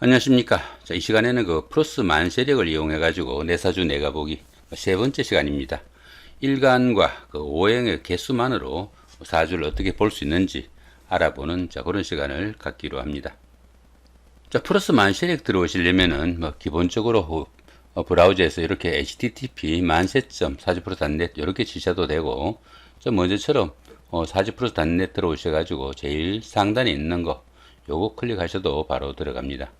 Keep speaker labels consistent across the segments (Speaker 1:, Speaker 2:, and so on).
Speaker 1: 안녕하십니까. 자, 이 시간에는 그 플러스 만세력을 이용해 가지고 내사주 내가보기 세 번째 시간입니다. 일간과 그 오행의 개수만으로 사주를 어떻게 볼 수 있는지 알아보는 그런 시간을 갖기로 합니다. 자, 플러스 만세력 들어오시려면은 기본적으로 브라우저에서 이렇게 http 만세.사주플러스.net 이렇게 치셔도 되고, 먼저처럼 사주플러스.net 들어오셔가지고 제일 상단에 있는 거 요거 클릭하셔도 바로 들어갑니다.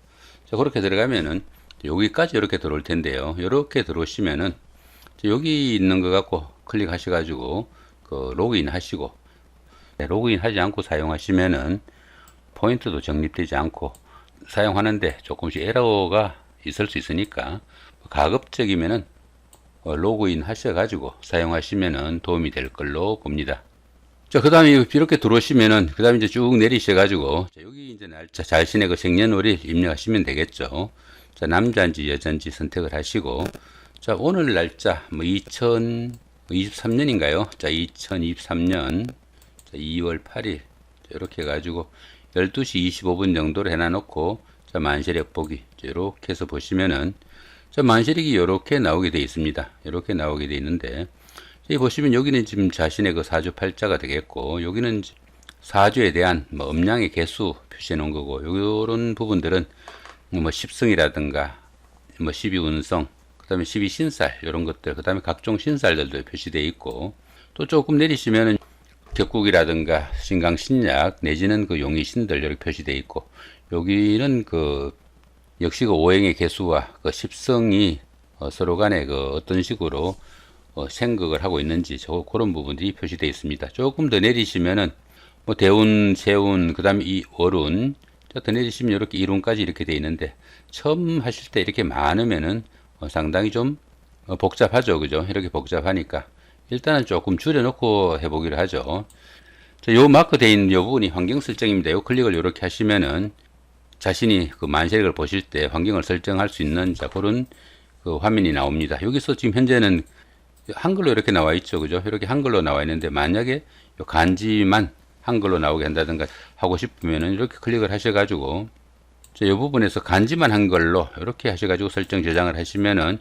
Speaker 1: 자, 그렇게 들어가면은 여기까지 이렇게 들어올 텐데요. 이렇게 들어오시면은 여기 있는 거 갖고 클릭하셔가지고 그 로그인 하시고, 로그인 하지 않고 사용하시면은 포인트도 적립되지 않고 사용하는데 조금씩 에러가 있을 수 있으니까 가급적이면은 로그인 하셔가지고 사용하시면은 도움이 될 걸로 봅니다. 자, 그 다음에 이렇게 들어오시면은, 그 다음에 이제 쭉 내리셔가지고, 자, 여기 이제 날짜, 자신의 그 생년월일 입력하시면 되겠죠. 자, 남자인지 여자인지 선택을 하시고, 자, 오늘 날짜, 2023년인가요? 자, 2023년, 자, 2월 8일. 이렇게 해가지고, 12시 25분 정도로 해놔놓고, 자, 만세력 보기. 이렇게 해서 보시면은, 자, 만세력이 이렇게 나오게 되어 있습니다. 이렇게 나오게 되어 있는데, 여기 보시면 여기는 지금 자신의 그 사주 팔자가 되겠고, 여기는 사주에 대한 음량의 개수 표시해 놓은 거고, 요런 부분들은 십성이라든가 12운성, 그 다음에 12신살 이런 것들, 그 다음에 각종 신살들도 표시되어 있고, 또 조금 내리시면은 격국이라든가 신강신약 내지는 그 용의신들 이렇게 표시되어 있고, 여기는 역시 그 오행의 개수와 그 십성이 서로 간에 어떤 식으로 생각을 하고 있는지 그런 부분들이 표시되어 있습니다. 조금 더 내리시면은 대운, 세운, 그 다음에 이 월운, 더 내리시면 이렇게 일운까지 이렇게 되어 있는데, 처음 하실 때 이렇게 많으면은 상당히 좀 복잡하죠, 그죠? 이렇게 복잡하니까 일단은 조금 줄여놓고 해보기로 하죠. 자, 요 마크 되어 있는 요 부분이 환경 설정입니다. 요 클릭을 이렇게 하시면은 자신이 그 만세력을 보실 때 환경을 설정할 수 있는 그런 화면이 나옵니다. 여기서 지금 현재는 한글로 이렇게 나와 있죠, 그죠? 이렇게 한글로 나와 있는데, 만약에 간지만 한글로 나오게 한다든가 하고 싶으면은 이렇게 클릭을 하셔가지고, 이 부분에서 간지만 한글로 이렇게 하셔가지고 설정 저장을 하시면은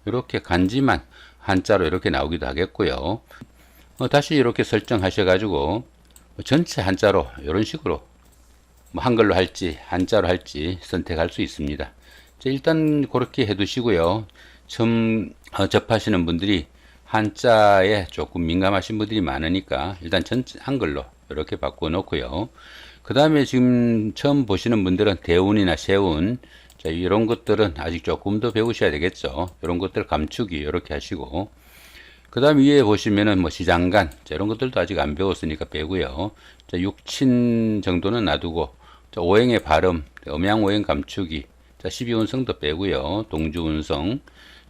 Speaker 1: 이렇게 간지만 한자로 이렇게 나오기도 하겠고요. 다시 이렇게 설정하셔가지고 전체 한자로 이런 식으로 한글로 할지 한자로 할지 선택할 수 있습니다. 일단 그렇게 해두시고요. 처음 접하시는 분들이 한자에 조금 민감하신 분들이 많으니까 일단 전체 한글로 이렇게 바꿔 놓고요. 그 다음에 지금 처음 보시는 분들은 대운이나 세운, 자, 이런 것들은 아직 조금 더 배우셔야 되겠죠. 이런 것들 감추기 이렇게 하시고, 그 다음 위에 보시면은 시장간, 자, 이런 것들도 아직 안 배웠으니까 빼고요. 자, 육친 정도는 놔두고, 자, 오행의 발음, 음양오행 감추기, 자, 12운성도 빼고요. 동주운성,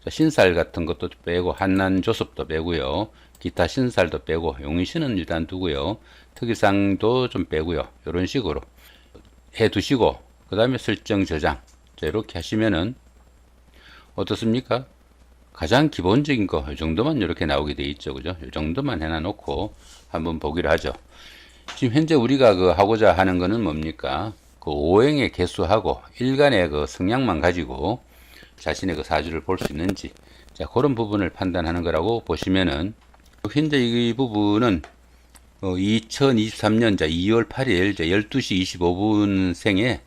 Speaker 1: 자, 신살 같은 것도 빼고, 한난조섭도 빼고요. 기타 신살도 빼고, 용의신은 일단 두고요. 특이상도 좀 빼고요. 이런 식으로 해 두시고, 그 다음에 설정 저장. 자, 이렇게 하시면은 어떻습니까? 가장 기본적인 거, 이 정도만 이렇게 나오게 돼 있죠. 그죠? 이 정도만 해놔 놓고 한번 보기로 하죠. 지금 현재 우리가 하고자 하는 거는 뭡니까? 오행의 개수하고 일간의 성향만 가지고 자신의 사주를 볼 수 있는지, 자, 그런 부분을 판단하는 거라고 보시면은, 현재 이 부분은 2023년 2월 8일 12시 25분 생의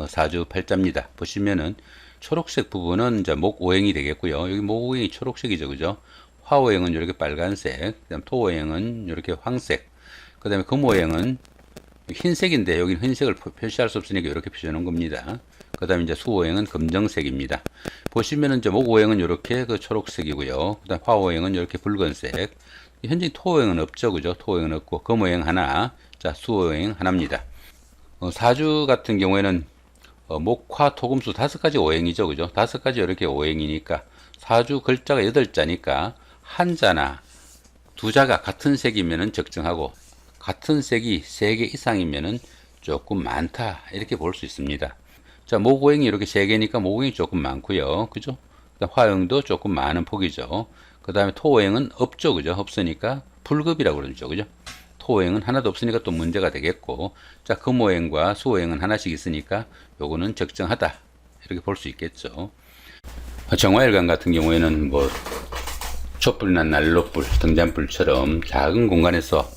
Speaker 1: 사주 팔자입니다. 보시면은 초록색 부분은 목오행이 되겠고요. 여기 목오행이 초록색이죠, 그죠? 화오행은 이렇게 빨간색, 그다음 토오행은 이렇게 황색, 그 다음에 금오행은 흰색인데 여기는 흰색을 표시할 수 없으니까 이렇게 표시해 놓은 겁니다. 그 다음에 수오행은 검정색입니다. 보시면은 목오행은 이렇게 초록색이고요. 그 다음 화오행은 이렇게 붉은색. 현재 토오행은 없죠, 그죠? 토오행은 없고, 금오행 하나, 자, 수오행 하나입니다. 사주 같은 경우에는 목화 토금수 5가지 오행이죠, 그죠? 5가지 이렇게 오행이니까 사주 글자가 8자니까 한자나 두자가 같은 색이면은 적정하고, 같은 색이 3개 이상이면은 조금 많다 이렇게 볼 수 있습니다. 자, 목오행이 이렇게 3개니까 목오행이 조금 많고요, 그죠? 화형도 조금 많은 폭이죠. 그 다음에 토오행은 없죠, 그죠? 없으니까 불급이라고 그러죠, 그죠? 토오행은 하나도 없으니까 또 문제가 되겠고, 자, 금오행과 수오행은 하나씩 있으니까 요거는 적정하다 이렇게 볼 수 있겠죠. 정화혈관 같은 경우에는 뭐 촛불이나 난로불, 등잔불처럼 작은 공간에서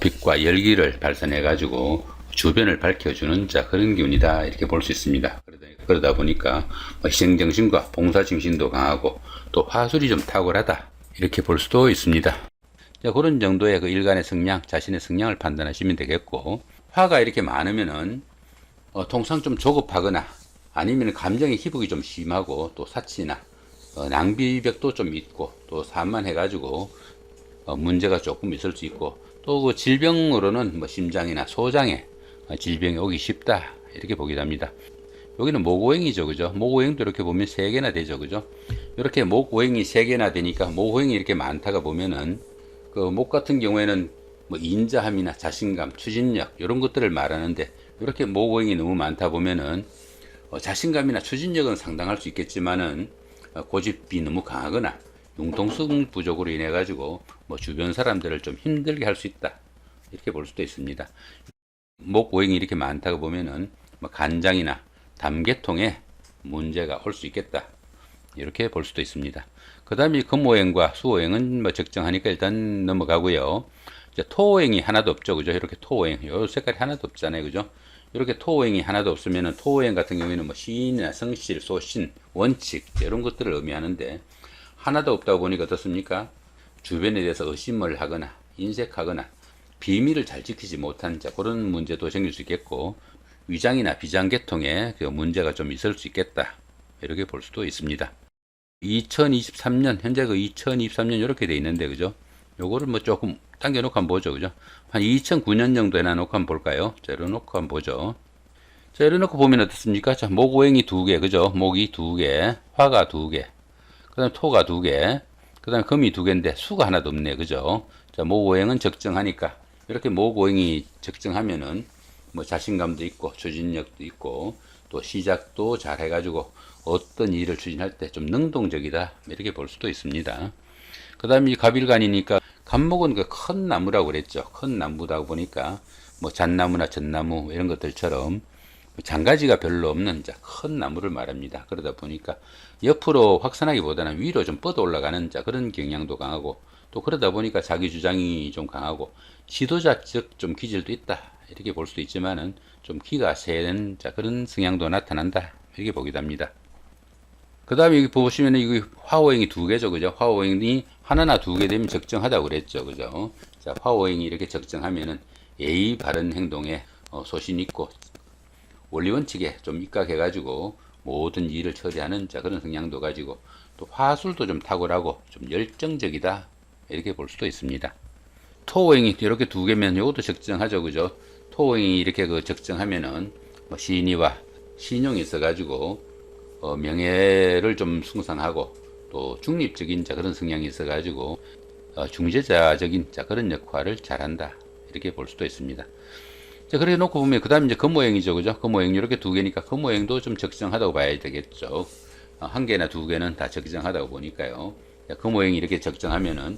Speaker 1: 빛과 열기를 발산해 가지고 주변을 밝혀주는 그런 기운이다 이렇게 볼 수 있습니다. 그러다 보니까 희생정신과 봉사정신도 강하고 또 화술이 좀 탁월하다 이렇게 볼 수도 있습니다. 그런 정도의 그 일간의 성향, 자신의 성향을 판단하시면 되겠고, 화가 이렇게 많으면은 통상 좀 조급하거나 아니면 감정의 희복이 좀 심하고 또 사치나 낭비벽도 좀 있고 또 산만해 가지고 문제가 조금 있을 수 있고, 또 그 질병으로는 뭐 심장이나 소장에 질병이 오기 쉽다 이렇게 보기도 합니다. 여기는 목오행이죠, 그죠? 목오행도 이렇게 보면 3개나 되죠, 그죠? 이렇게 목오행이 3개나 되니까 목오행이 이렇게 많다가 보면은 그 목 같은 경우에는 뭐 인자함이나 자신감, 추진력 이런 것들을 말하는데, 이렇게 목오행이 너무 많다 보면은 자신감이나 추진력은 상당할 수 있겠지만은 고집이 너무 강하거나 융통성 부족으로 인해 가지고 뭐 주변 사람들을 좀 힘들게 할 수 있다 이렇게 볼 수도 있습니다. 목 오행이 이렇게 많다고 보면은 뭐 간장이나 담계통에 문제가 올 수 있겠다 이렇게 볼 수도 있습니다. 그 다음에 금오행과 수오행은 뭐 적정하니까 일단 넘어가고요. 이제 토오행이 하나도 없죠, 그죠? 이렇게 토오행, 요 색깔이 하나도 없잖아요, 그죠? 이렇게 토오행이 하나도 없으면은, 토오행 같은 경우에는 뭐 시인이나 성실, 소신, 원칙 이런 것들을 의미하는데, 하나도 없다고 보니까 어떻습니까? 주변에 대해서 의심을 하거나 인색하거나 비밀을 잘 지키지 못한 그런 문제도 생길 수 있겠고, 위장이나 비장계통에 그 문제가 좀 있을 수 있겠다 이렇게 볼 수도 있습니다. 2023년 현재 그 2023년 이렇게 돼 있는데, 그죠? 요거를 뭐 조금 당겨놓고 한번 보죠, 그죠? 한 2009년 정도 해놔놓고 한번 볼까요? 자, 이래놓고 한번 보죠. 자, 이래놓고 보면 어떻습니까? 자, 목오행이 2개, 그죠? 목이 2개, 화가 2개, 그 다음 토가 2개, 그 다음 금이 2개인데 수가 하나도 없네, 그죠? 자, 목오행은 적정하니까 이렇게 목오행이 적정하면은 뭐 자신감도 있고 추진력도 있고 또 시작도 잘 해가지고 어떤 일을 추진할 때 좀 능동적이다 이렇게 볼 수도 있습니다. 그 다음에 갑일간이니까, 갑목은 그 큰 나무라고 그랬죠. 큰 나무다 보니까 뭐 잣나무나 전나무 이런 것들처럼 장가지가 별로 없는 큰 나무를 말합니다. 그러다 보니까 옆으로 확산하기보다는 위로 좀 뻗어 올라가는 그런 경향도 강하고, 또 그러다 보니까 자기 주장이 좀 강하고 지도자적 좀 기질도 있다 이렇게 볼 수도 있지만은, 좀 기가 세는 그런 성향도 나타난다 이렇게 보기도 합니다. 그 다음에 여기 보시면 이거 화오행이 2개죠, 그죠? 화오행이 하나나 2개 되면 적정하다고 그랬죠, 그죠? 자, 화오행이 이렇게 적정하면은 예의 바른 행동에 소신 있고 원리원칙에 좀 입각해가지고 모든 일을 처리하는 그런 성향도 가지고, 또 화술도 좀 탁월하고 좀 열정적이다 이렇게 볼 수도 있습니다. 토오행이 이렇게 2개면 이것도 적정하죠, 그죠? 토오행이 이렇게 그 적정하면은 뭐 신의와 신용이 있어가지고 명예를 좀 숭상하고 또 중립적인 그런 성향이 있어가지고 중재자적인 그런 역할을 잘한다 이렇게 볼 수도 있습니다. 자, 그렇게 놓고 보면 그 다음에 이제 금오행이죠, 그죠? 금오행 이렇게 2개니까 금오행도 좀 적정하다고 봐야 되겠죠. 1개나 2개는 다 적정하다고 보니까요. 금오행이 이렇게 적정하면은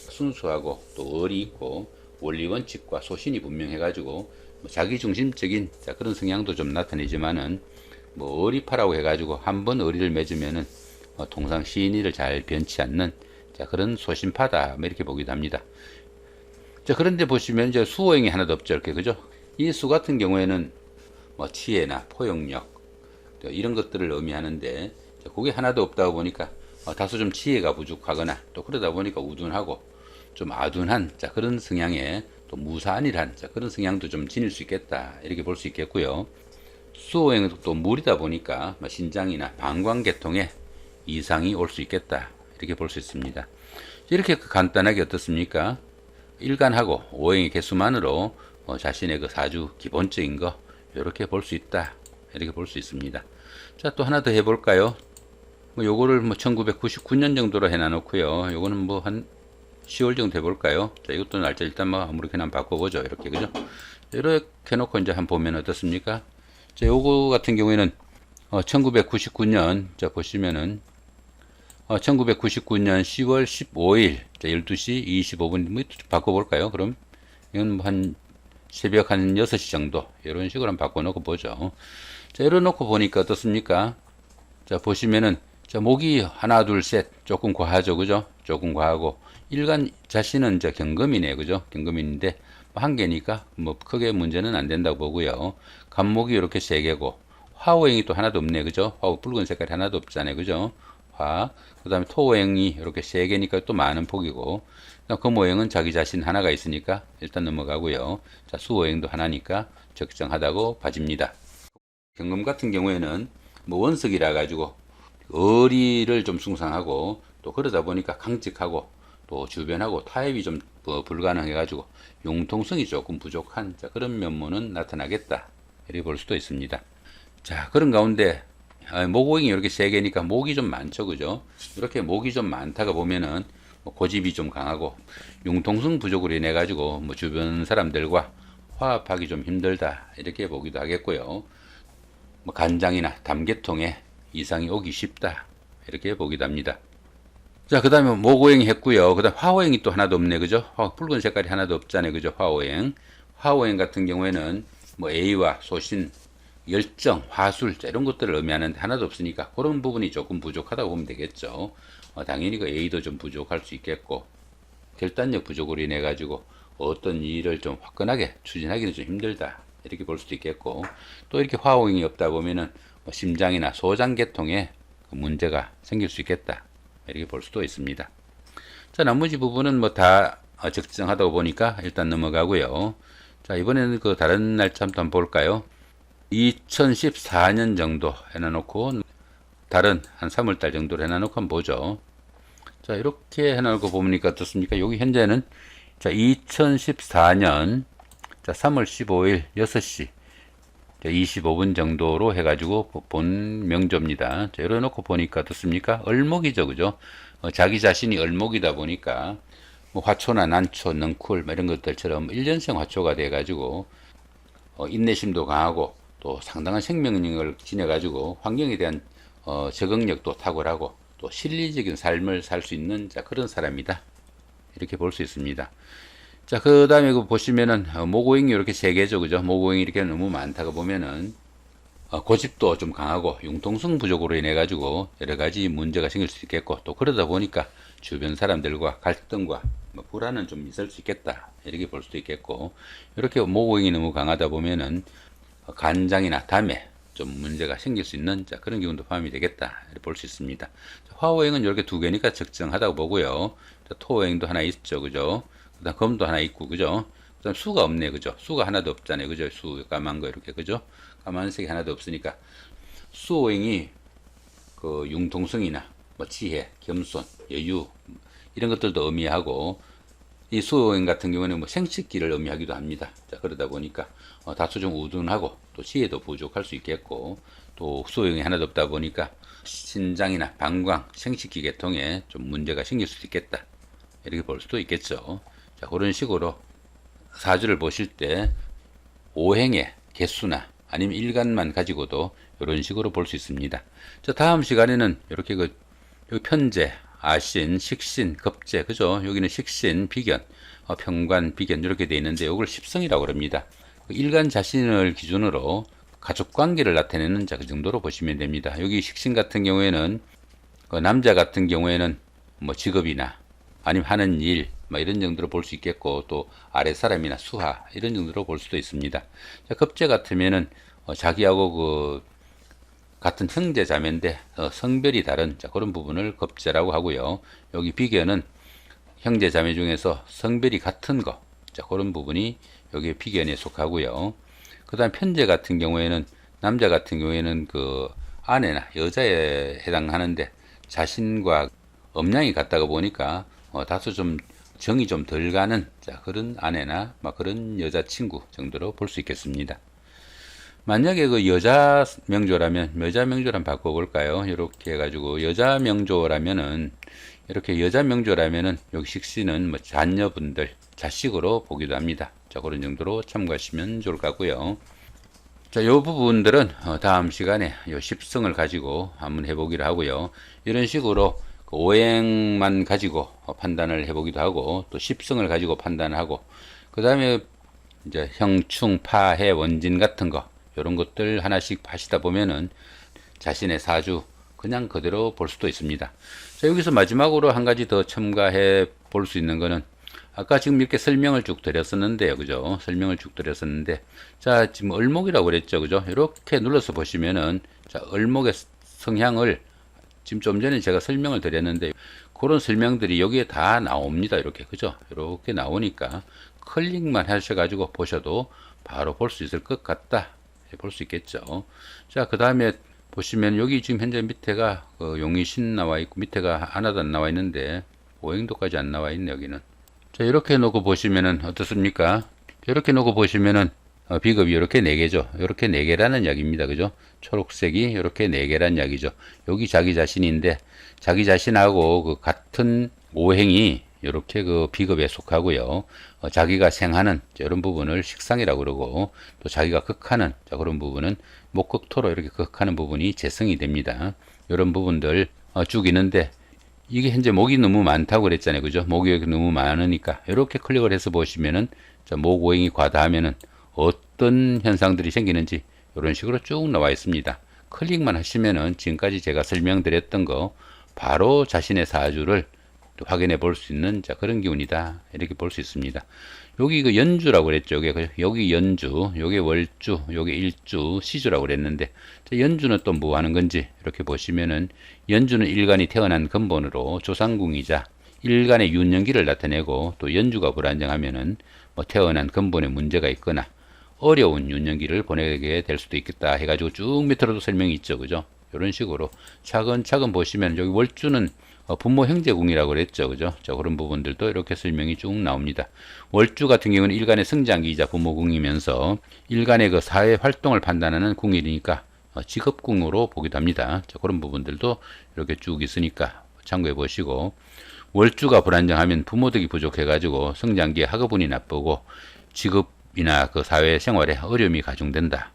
Speaker 1: 순수하고 또 의리 있고 원리 원칙과 소신이 분명해가지고 뭐 자기중심적인 그런 성향도 좀 나타내지만은, 뭐 의리파라고 해가지고 한번 의리를 맺으면은 통상 시인이를 잘 변치 않는 그런 소신파다 이렇게 보기도 합니다. 자, 그런데 보시면 이제 수오행이 하나도 없죠, 이렇게, 그죠? 이 수 같은 경우에는 뭐 치애나 포용력 이런 것들을 의미하는데, 그게 하나도 없다고 보니까 다소 좀 치애가 부족하거나 또 그러다 보니까 우둔하고 좀 아둔한 그런 성향에 또 무사안일한 그런 성향도 좀 지닐 수 있겠다 이렇게 볼 수 있겠고요. 수오행은 또 물이다 보니까 신장이나 방광계통에 이상이 올 수 있겠다 이렇게 볼 수 있습니다. 이렇게 간단하게 어떻습니까? 일간하고 오행의 개수만으로 자신의 그 사주 기본적인 거 이렇게 볼 수 있다 이렇게 볼 수 있습니다. 자, 또 하나 더 해볼까요? 요거를 1999년 정도로 해놔놓고요. 요거는 뭐 한 10월 정도 해볼까요? 자, 이것도 날짜 일단 뭐 아무렇게나 한번 바꿔보죠. 이렇게, 그죠? 이렇게 해놓고 이제 한번 보면 어떻습니까? 자, 요거 같은 경우에는 1999년 자 보시면은 1999년 10월 15일 자 12시 25분 뭐 바꿔볼까요? 그럼 이건 뭐 한 새벽 한 6시 정도 이런 식으로 한번 바꿔놓고 보죠. 자, 이래 놓고 보니까 어떻습니까? 자, 보시면은, 자, 목이 하나, 둘, 셋, 조금 과하죠. 그죠? 조금 과하고, 일간 자신은 저 경금이네. 그죠? 경금인데, 한 개니까, 뭐, 크게 문제는 안 된다고 보고요. 간목이 이렇게 세 개고, 화오행이 또 하나도 없네. 그죠? 화오 붉은 색깔이 하나도 없잖아요. 그죠? 화. 그 다음에 토오행이 이렇게 세 개니까 또 많은 폭이고, 금오행은 자기 자신 하나가 있으니까 일단 넘어가고요. 자, 수오행도 하나니까 적정하다고 봐집니다. 경금 같은 경우에는 뭐 원석이라 가지고 의리를 좀 숭상하고 또 그러다 보니까 강직하고 또 주변하고 타협이 좀 불가능해 가지고 융통성이 조금 부족한 그런 면모는 나타나겠다 이렇게 볼 수도 있습니다. 자, 그런 가운데 목오행이 이렇게 세 개니까 목이 좀 많죠. 그죠? 이렇게 목이 좀 많다가 보면은 고집이 좀 강하고 융통성 부족으로 인해 가지고 뭐 주변 사람들과 화합하기 좀 힘들다 이렇게 보기도 하겠고요. 뭐 간장이나 담계통에 이상이 오기 쉽다 이렇게 보기도 합니다. 자, 그 다음에 목오행이 했고요. 그 다음 화오행이 또 하나도 없네. 그죠? 붉은 색깔이 하나도 없잖아요. 그죠? 화오행. 화오행 같은 경우에는 뭐 A와 소신, 열정, 화술 이런 것들을 의미하는데 하나도 없으니까 그런 부분이 조금 부족하다고 보면 되겠죠. 당연히 그 A도 좀 부족할 수 있겠고 결단력 부족으로 인해 가지고 어떤 일을 좀 화끈하게 추진하기는 좀 힘들다 이렇게 볼 수도 있겠고 또 이렇게 화오행이 없다 보면은 뭐 심장이나 소장계통에 문제가 생길 수 있겠다 이렇게 볼 수도 있습니다. 자, 나머지 부분은 뭐 다 적정하다고 보니까 일단 넘어가고요. 자, 이번에는 그 다른 날짜 한번 볼까요? 2014년 정도 해놔놓고 다른 한 3월달 정도로 해놔놓고 한번 보죠. 자, 이렇게 해놓고 보니까 어떻습니까? 여기 현재는 자, 2014년 자, 3월 15일 6시 25분 정도로 해가지고 본 명조입니다. 자, 이래놓고 보니까 어떻습니까? 을목이죠. 그죠? 자기 자신이 을목이다 보니까 뭐 화초나 난초, 능쿨 이런 것들처럼 1년생 화초가 돼가지고 인내심도 강하고 또 상당한 생명력을 지녀가지고 환경에 대한 적응력도 탁월하고 또 실리적인 삶을 살 수 있는 그런 사람이다. 이렇게 볼 수 있습니다. 자, 그 다음에 보시면은 목오행이 이렇게 세 개죠. 그죠? 목오행이 이렇게 너무 많다고 보면은 고집도 좀 강하고 융통성 부족으로 인해 가지고 여러 가지 문제가 생길 수 있겠고 또 그러다 보니까 주변 사람들과 갈등과 뭐 불안은 좀 있을 수 있겠다 이렇게 볼 수도 있겠고 이렇게 목오행이 너무 강하다 보면은 간장이나 담에 좀 문제가 생길 수 있는 그런 기운도 포함이 되겠다 이렇게 볼 수 있습니다. 화오행은 이렇게 두 개니까 적정하다고 보고요. 토오행도 하나 있죠. 그죠? 그다음 검도 하나 있고 그죠? 그다음 수가 없네. 그죠? 수가 하나도 없잖아요. 그죠? 수 까만 거 이렇게 그죠? 까만색이 하나도 없으니까 수오행이 그 융통성이나 뭐 지혜, 겸손, 여유 이런 것들도 의미하고 이 수오행 같은 경우는 뭐 생식기를 의미하기도 합니다. 자, 그러다 보니까 다소 좀 우둔하고 또 지혜도 부족할 수 있겠고 또 수오행이 하나도 없다 보니까 신장이나 방광, 생식기 계통에 좀 문제가 생길 수도 있겠다. 이렇게 볼 수도 있겠죠. 자, 그런 식으로 사주를 보실 때 오행의 개수나 아니면 일간만 가지고도 이런 식으로 볼 수 있습니다. 자, 다음 시간에는 이렇게 여기 편재, 아신, 식신, 겁재, 그죠? 여기는 식신, 비견, 평관, 비견 이렇게 되어 있는데 이걸 십성이라고 합니다. 일간 자신을 기준으로 가족 관계를 나타내는 그 정도로 보시면 됩니다. 여기 식신 같은 경우에는 남자 같은 경우에는 뭐 직업이나 아니면 하는 일 뭐 이런 정도로 볼 수 있겠고 또 아래 사람이나 수하 이런 정도로 볼 수도 있습니다. 자, 겁재 같으면은 자기하고 그 같은 형제 자매인데 성별이 다른 그런 부분을 겁재라고 하고요. 여기 비견은 형제 자매 중에서 성별이 같은 거 그런 부분이 여기 비견에 속하고요. 그다음 편재 같은 경우에는 남자 같은 경우에는 그 아내나 여자에 해당하는데 자신과 음양이 같다가 보니까 다소 좀 정이 좀 덜 가는 그런 아내나 그런 여자친구 정도로 볼 수 있겠습니다. 만약에 그 여자 명조라면 한번 바꿔볼까요? 이렇게 해가지고 여자 명조라면은 이렇게 여자 명조라면은 여기 식신은 뭐 자녀분들 자식으로 보기도 합니다. 자, 그런 정도로 참고하시면 좋을 것 같고요. 자, 요 부분들은 다음 시간에 요 십성을 가지고 한번 해보기로 하고요. 이런 식으로 그 오행만 가지고 판단을 해보기도 하고 또 십성을 가지고 판단하고 그 다음에 이제 형충, 파해, 원진 같은 거 이런 것들 하나씩 하시다 보면은 자신의 사주 그냥 그대로 볼 수도 있습니다. 자, 여기서 마지막으로 한 가지 더 첨가해 볼 수 있는 거는 아까 지금 이렇게 설명을 쭉 드렸었는데요. 그죠? 설명을 쭉 드렸었는데 자, 지금 을목이라고 그랬죠. 그죠? 이렇게 눌러서 보시면은 자, 을목의 성향을 지금 좀 전에 제가 설명을 드렸는데 그런 설명들이 여기에 다 나옵니다. 이렇게. 그죠? 이렇게 나오니까 클릭만 하셔가지고 보셔도 바로 볼 수 있을 것 같다. 볼 수 있겠죠. 자, 그 다음에 보시면 여기 지금 현재 밑에가 용의신 나와 있고 밑에가 하나도 안 나와 있는데 오행도까지 안 나와 있네 여기는. 자, 이렇게 놓고 보시면은 어떻습니까? 이렇게 놓고 보시면은 비급이 이렇게 4개죠. 이렇게 4개라는 이야기입니다. 그죠? 초록색이 이렇게 4개라는 이야기죠. 여기 자기 자신인데 자기 자신하고 그 같은 오행이 이렇게 그 비급에 속하고요. 자기가 생하는 이런 부분을 식상이라고 그러고 또 자기가 극하는 그런 부분은 목극토로 이렇게 극하는 부분이 재성이 됩니다. 이런 부분들 쭉 있는데 이게 현재 목이 너무 많다고 그랬잖아요. 그죠? 목이 너무 많으니까 이렇게 클릭을 해서 보시면은 목 오행이 과다하면은 어떤 현상들이 생기는지 이런 식으로 쭉 나와 있습니다. 클릭만 하시면은 지금까지 제가 설명드렸던 거 바로 자신의 사주를 확인해 볼 수 있는 그런 기운이다. 이렇게 볼 수 있습니다. 여기 그 연주라고 그랬죠. 여기 연주, 요게 월주, 요게 일주, 시주라고 그랬는데 연주는 또 뭐 하는 건지 이렇게 보시면은 연주는 일간이 태어난 근본으로 조상궁이자 일간의 윤년기를 나타내고 또 연주가 불안정하면은 뭐 태어난 근본에 문제가 있거나 어려운 윤년기를 보내게 될 수도 있겠다 해가지고 쭉 밑으로도 설명이 있죠. 그죠? 이런 식으로 차근차근 보시면 여기 월주는 분모 형제궁이라고 그랬죠. 그죠? 자, 그런 부분들도 이렇게 설명이 쭉 나옵니다. 월주 같은 경우는 일간의 성장기이자 분모궁이면서 일간의 그 사회 활동을 판단하는 궁이니까 직업궁으로 보기도 합니다. 자, 그런 부분들도 이렇게 쭉 있으니까 참고해 보시고 월주가 불안정하면 부모덕이 부족해가지고 성장기에 학업운이 나쁘고 직업이나 그 사회생활에 어려움이 가중된다.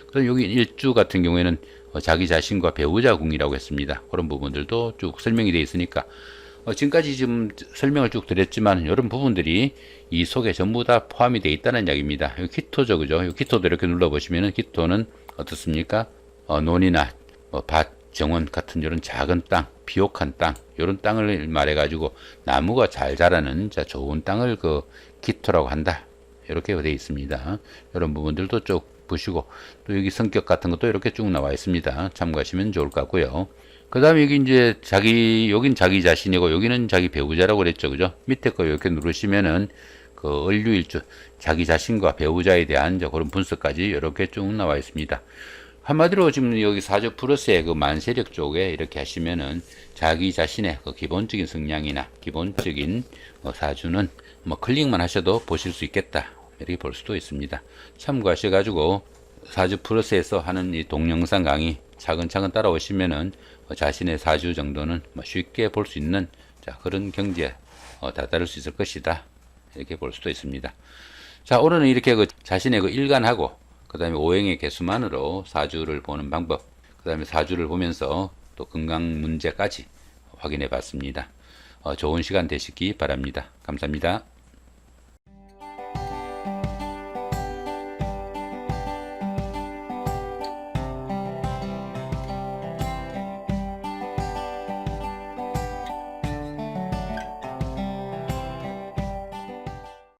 Speaker 1: 그럼 여기 일주 같은 경우에는 자기 자신과 배우자 궁이라고 했습니다. 그런 부분들도 쭉 설명이 되어 있으니까 지금까지 지금 설명을 쭉 드렸지만 이런 부분들이 이 속에 전부 다 포함이 되어 있다는 이야기입니다. 여기 기토죠, 그죠? 이 기토도 이렇게 눌러보시면은 기토는 어떻습니까? 논이나 밭, 정원 같은 이런 작은 땅, 비옥한 땅, 이런 땅을 말해가지고 나무가 잘 자라는 좋은 땅을 그 기토라고 한다. 이렇게 되어 있습니다. 이런 부분들도 쭉 보시고 또 여기 성격 같은 것도 이렇게 쭉 나와 있습니다. 참고하시면 좋을 것 같고요. 그 다음에 여기 이제 여긴 자기 자신이고 여기는 자기 배우자라고 그랬죠. 그죠? 밑에 거 이렇게 누르시면은 그 을류일주 자기 자신과 배우자에 대한 그런 분석까지 이렇게 쭉 나와 있습니다. 한마디로 지금 여기 사주 플러스의 그 만세력 쪽에 이렇게 하시면은 자기 자신의 그 기본적인 성향이나 기본적인 사주는 뭐 클릭만 하셔도 보실 수 있겠다. 이렇게 볼 수도 있습니다. 참고하셔가지고 사주 플러스에서 하는 이 동영상 강의 차근차근 따라오시면은 자신의 사주 정도는 쉽게 볼 수 있는 그런 경지에 다다를 수 있을 것이다. 이렇게 볼 수도 있습니다. 자, 오늘은 이렇게 그 자신의 그 일간하고 그 다음에 오행의 개수만으로 사주를 보는 방법, 그 다음에 사주를 보면서 또 건강 문제까지 확인해 봤습니다. 좋은 시간 되시기 바랍니다. 감사합니다.